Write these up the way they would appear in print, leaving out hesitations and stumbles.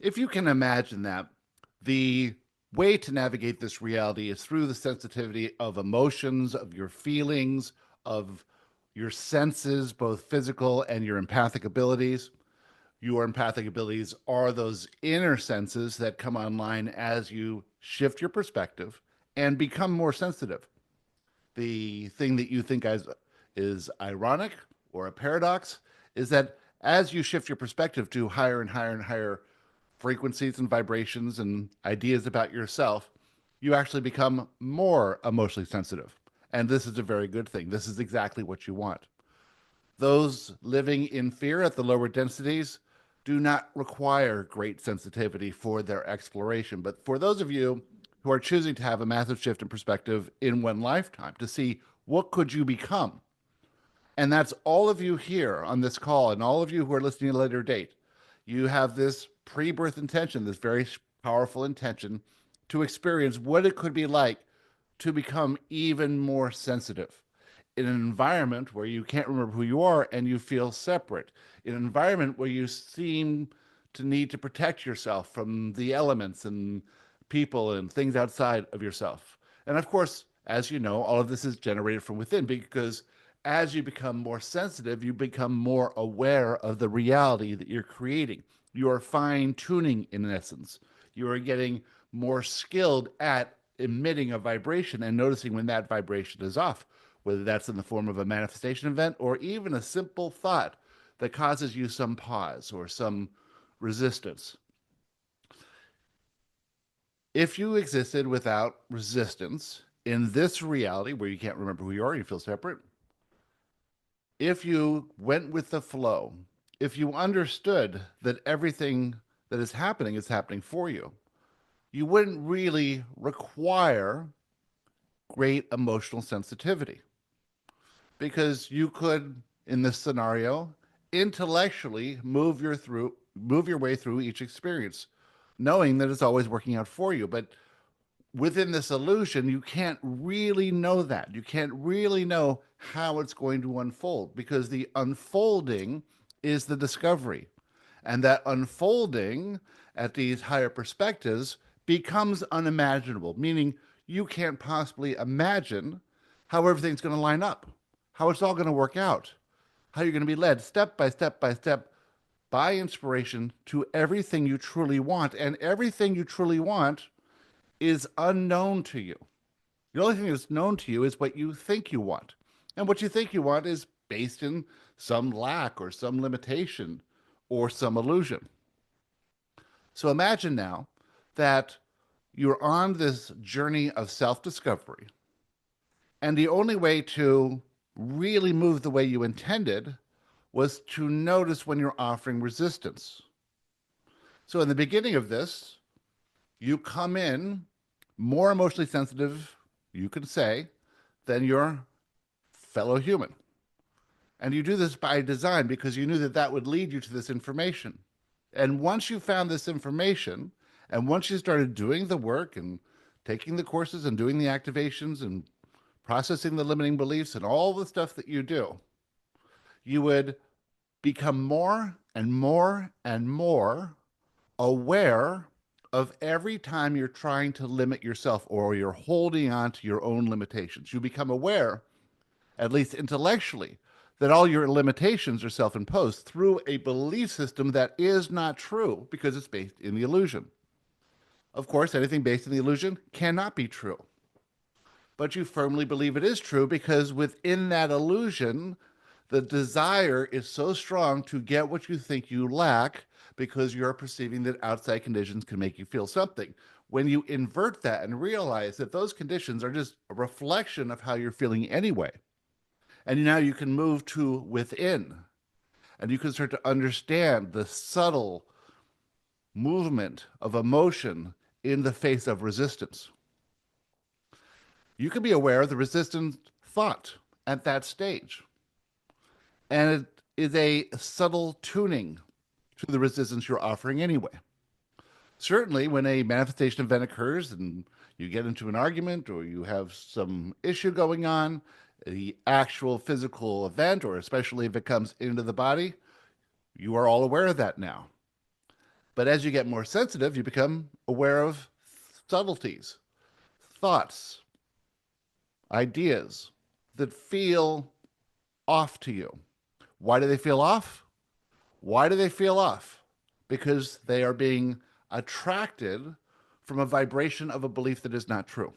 If you can imagine that, the way to navigate this reality is through the sensitivity of emotions, of your feelings, of your senses, both physical and your empathic abilities. Your empathic abilities are those inner senses that come online as you shift your perspective and become more sensitive. The thing that you think as is ironic or a paradox is that as you shift your perspective to higher and higher and higher frequencies and vibrations and ideas about yourself, you actually become more emotionally sensitive. And this is a very good thing. This is exactly what you want. Those living in fear at the lower densities do not require great sensitivity for their exploration. But for those of you who are choosing to have a massive shift in perspective in one lifetime to see what could you become, and that's all of you here on this call and all of you who are listening at a later date, you have this pre-birth intention, this very powerful intention to experience what it could be like to become even more sensitive in an environment where you can't remember who you are and you feel separate, in an environment where you seem to need to protect yourself from the elements and people and things outside of yourself. And of course, as you know, all of this is generated from within because as you become more sensitive, you become more aware of the reality that you're creating. You are fine tuning, in essence. You are getting more skilled at emitting a vibration and noticing when that vibration is off, whether that's in the form of a manifestation event or even a simple thought that causes you some pause or some resistance. If you existed without resistance in this reality where you can't remember who you are, you feel separate, if you went with the flow, if you understood that everything that is happening for you, you wouldn't really require great emotional sensitivity because you could, in this scenario, intellectually move your way through each experience, knowing that it's always working out for you. But within this illusion, you can't really know that. You can't really know how it's going to unfold because the unfolding is the discovery. And that unfolding at these higher perspectives becomes unimaginable, meaning you can't possibly imagine how everything's going to line up, how it's all going to work out, how you're going to be led step by step by step by inspiration to everything you truly want. And everything you truly want is unknown to you. The only thing that's known to you is what you think you want. And what you think you want is based in some lack or some limitation or some illusion. So imagine now that you're on this journey of self discovery, and the only way to really move the way you intended was to notice when you're offering resistance. So in the beginning of this, you come in more emotionally sensitive, you can say, than your fellow human. And you do this by design because you knew that that would lead you to this information. And once you found this information, and once you started doing the work and taking the courses and doing the activations and processing the limiting beliefs and all the stuff that you do, you would become more and more and more aware of every time you're trying to limit yourself or you're holding on to your own limitations. You become aware, at least intellectually, that all your limitations are self imposed through a belief system that is not true because it's based in the illusion. Of course, anything based in the illusion cannot be true, but you firmly believe it is true because within that illusion, the desire is so strong to get what you think you lack because you're perceiving that outside conditions can make you feel something. When you invert that and realize that those conditions are just a reflection of how you're feeling anyway, and now you can move to within and you can start to understand the subtle movement of emotion in the face of resistance. You can be aware of the resistant thought at that stage. And it is a subtle tuning to the resistance you're offering anyway. Certainly, when a manifestation event occurs and you get into an argument or you have some issue going on, the actual physical event, or especially if it comes into the body, you are all aware of that now. But as you get more sensitive, you become aware of subtleties, thoughts, ideas that feel off to you. Why do they feel off? Why do they feel off? Because they are being attracted from a vibration of a belief that is not true.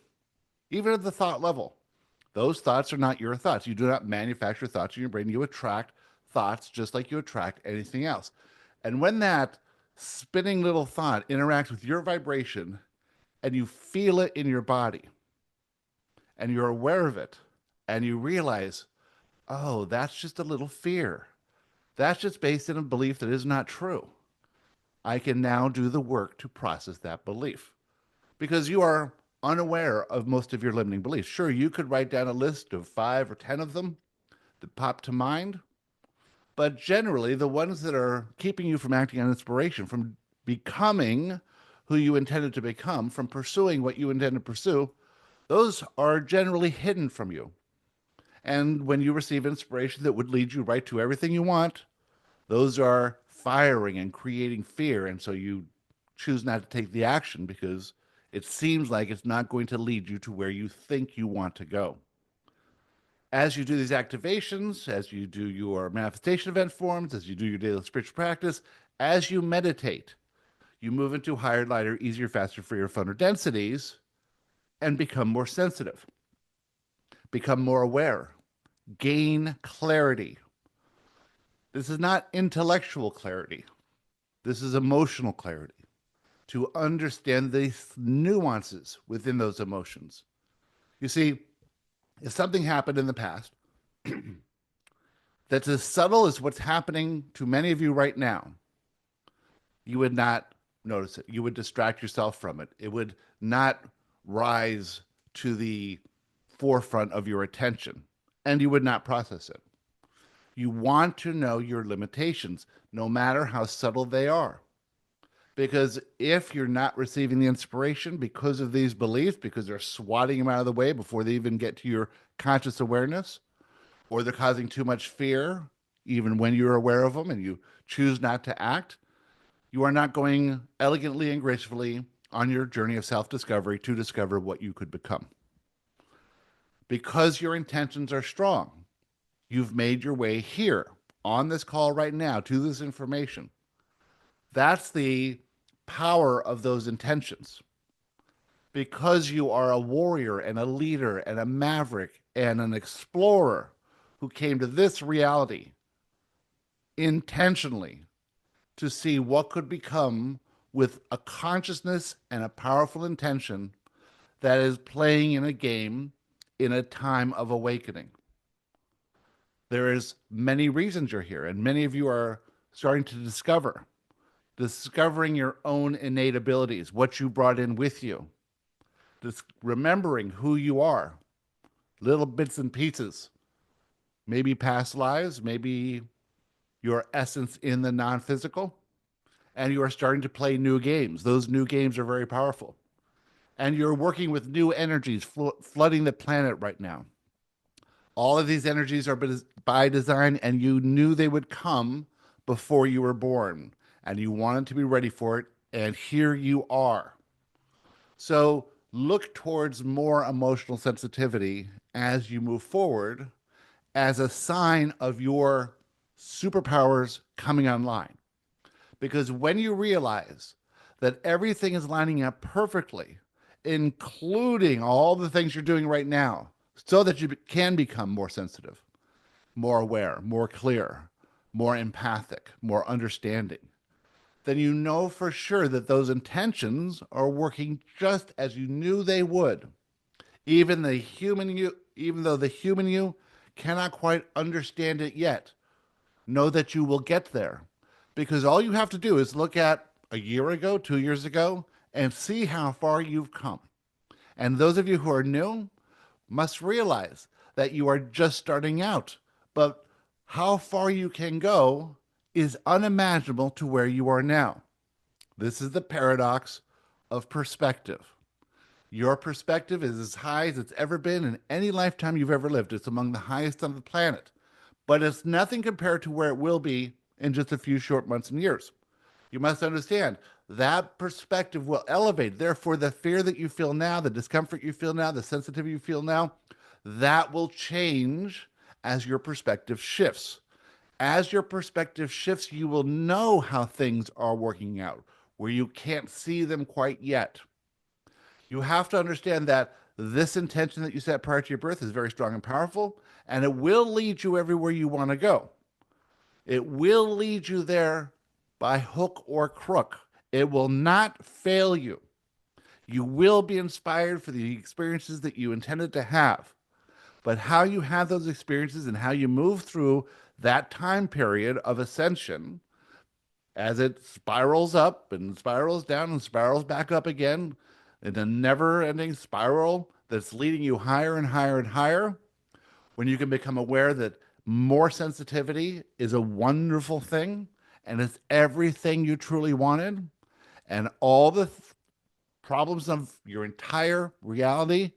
Even at the thought level, those thoughts are not your thoughts. You do not manufacture thoughts in your brain. You attract thoughts just like you attract anything else. And when that spinning little thought interacts with your vibration and you feel it in your body and you're aware of it and you realize, oh, that's just a little fear. That's just based in a belief that is not true. I can now do the work to process that belief because you are unaware of most of your limiting beliefs. Sure, you could write down a list of 5 or 10 of them that pop to mind, but generally, the ones that are keeping you from acting on inspiration, from becoming who you intended to become, from pursuing what you intend to pursue, those are generally hidden from you. And when you receive inspiration that would lead you right to everything you want, those are firing and creating fear. And so you choose not to take the action because it seems like it's not going to lead you to where you think you want to go. As you do these activations, as you do your manifestation event forms, as you do your daily spiritual practice, as you meditate, you move into higher, lighter, easier, faster, freer, funner densities and become more sensitive, become more aware, gain clarity. This is not intellectual clarity. This is emotional clarity to understand the nuances within those emotions. You see, if something happened in the past that's as subtle as what's happening to many of you right now, you would not notice it. You would distract yourself from it. It would not rise to the forefront of your attention, and you would not process it. You want to know your limitations, no matter how subtle they are. Because if you're not receiving the inspiration because of these beliefs, because they're swatting them out of the way before they even get to your conscious awareness, or they're causing too much fear, even when you're aware of them and you choose not to act, you are not going elegantly and gracefully on your journey of self discovery to discover what you could become. Because your intentions are strong, you've made your way here on this call right now to this information. That's the power of those intentions. Because you are a warrior and a leader and a maverick and an explorer who came to this reality intentionally to see what could become with a consciousness and a powerful intention that is playing in a game in a time of awakening. There is many reasons you're here, and many of you are starting to discovering your own innate abilities, what you brought in with you, remembering who you are, little bits and pieces, maybe past lives, maybe your essence in the non-physical, and you are starting to play new games. Those new games are very powerful. And you're working with new energies flooding the planet right now. All of these energies are by design, and you knew they would come before you were born, and you wanted to be ready for it, and here you are. So look towards more emotional sensitivity as you move forward as a sign of your superpowers coming online. Because when you realize that everything is lining up perfectly, including all the things you're doing right now, so that you can become more sensitive, more aware, more clear, more empathic, more understanding, then you know for sure that those intentions are working just as you knew they would. Even though the human you cannot quite understand it yet, know that you will get there. Because all you have to do is look at a year ago, 2 years ago, and see how far you've come. And those of you who are new must realize that you are just starting out. But how far you can go is unimaginable to where you are now. This is the paradox of perspective. Your perspective is as high as it's ever been in any lifetime you've ever lived. It's among the highest on the planet. But it's nothing compared to where it will be in just a few short months and years. You must understand that perspective will elevate. Therefore, the fear that you feel now, the discomfort you feel now, the sensitivity you feel now, that will change as your perspective shifts. As your perspective shifts, you will know how things are working out where you can't see them quite yet. You have to understand that this intention that you set prior to your birth is very strong and powerful, and it will lead you everywhere you want to go. It will lead you there by hook or crook. It will not fail you. You will be inspired for the experiences that you intended to have. But how you have those experiences and how you move through that time period of ascension as it spirals up and spirals down and spirals back up again in a never ending spiral that's leading you higher and higher and higher, when you can become aware that more sensitivity is a wonderful thing and it's everything you truly wanted, and all the problems of your entire reality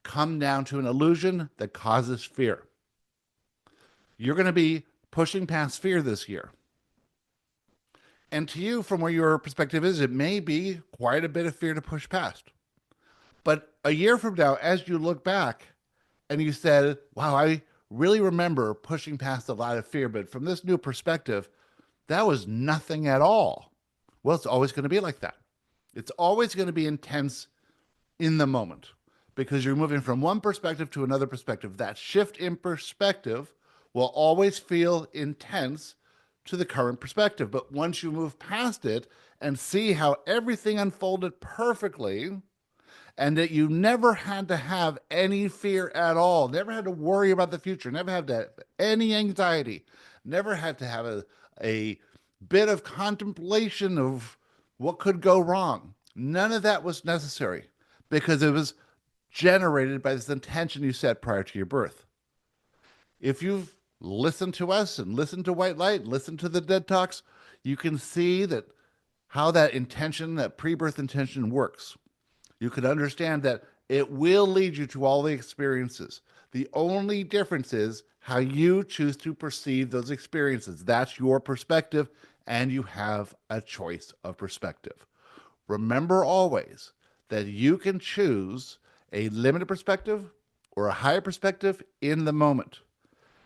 come down to an illusion that causes fear. You're going to be pushing past fear this year. And to you, from where your perspective is, it may be quite a bit of fear to push past. But a year from now, as you look back and you said, wow, I really remember pushing past a lot of fear, but from this new perspective, that was nothing at all. Well, it's always going to be like that. It's always going to be intense in the moment because you're moving from one perspective to another perspective. That shift in perspective will always feel intense to the current perspective. But once you move past it and see how everything unfolded perfectly, and that you never had to have any fear at all, never had to worry about the future, never had to have any anxiety, never had to have a bit of contemplation of what could go wrong. None of that was necessary because it was generated by this intention you set prior to your birth. If you've listened to us and listened to White Light, listened to the Dead Talks, you can see that how that intention, that pre-birth intention works. You can understand that it will lead you to all the experiences. The only difference is how you choose to perceive those experiences. That's your perspective, and you have a choice of perspective. Remember always that you can choose a limited perspective or a higher perspective in the moment.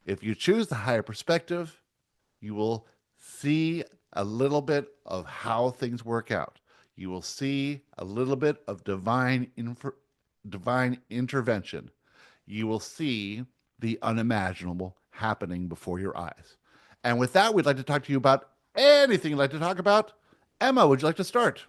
If you choose the higher perspective, you will see a little bit of how things work out. You will see a little bit of divine intervention. You will see the unimaginable happening before your eyes. And with that, we'd like to talk to you about anything you'd like to talk about. Emma, would you like to start?